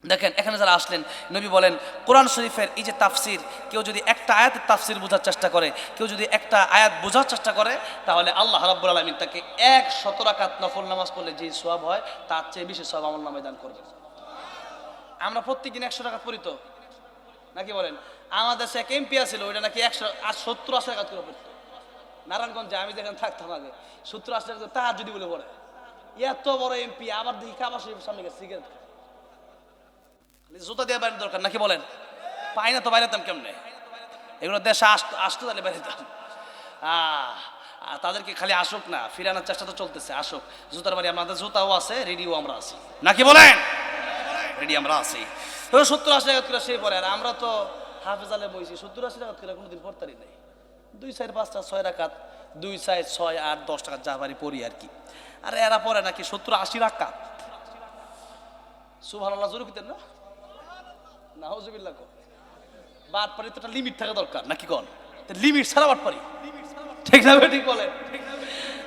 দেখেন এখানে যারা আসলেন, নবী বলেন কোরআন শরীফের এই যে তাফসির, কেউ যদি একটা আয়াতের তাফসির বোঝার চেষ্টা করে, কেউ যদি একটা আয়াত বোঝার চেষ্টা করে, তাহলে আল্লাহ রাব্বুল আলামিন তাকে 100 রাকাত নফল নামাজ পড়লে যে সওয়াব হয় তার চেয়ে বেশি সওয়াব আমলনামায় দান করবে। আমরা প্রত্যেকদিন 100 টাকা পড়ি তো, নাকি বলেন? আমাদের দেশে এক এমপি ছিল, ওইটা নাকি 170-80 টাকা করে পড়তো নারায়ণগঞ্জে। আমি যেখানে থাকতাম আগে, 70-80 টাকা তার যদি বলে পড়ে, এত বড় এমপি, আবার দেখি কাবা শরীফের সামনে গেছে সিগারেট, জুতা দিয়ে বাইরে দরকার, নাকি বলেন? পাই না তো বাইরেতাম কেমনে? এগুলো দেশে আসতো তাহলে বাইরেতাম। তাদেরকে খালি আসুক না, ফিরানোর চেষ্টা তো চলতেছে, আসুক। জুতার বাড়ি আমাদের জুতাও আছে, রেডিও আমরা আছি, নাকি বলেন? রেডি আমরা আছি। 70-80 টাকা করে সেই পরে, আর আমরা তো হাফেজ আলে বইছি 70-80 টাকা করে কোনোদিন পড়তারই নাই। 2-4-5-6 রাকাত, 2-4-6-8-10 টাকা যা বাড়ি পড়ি আর কি। আর এরা পরে নাকি 70-80 রাকাত। সুবহানাল্লাহ, জোরে কিতেন না? নাউজুবিল্লাহ। বাট পারি তো একটা লিমিট থাকা দরকার, নাকি কোন? লিমিট ছাড়া বাট পারি, ঠিক না? ঠিক বলেন।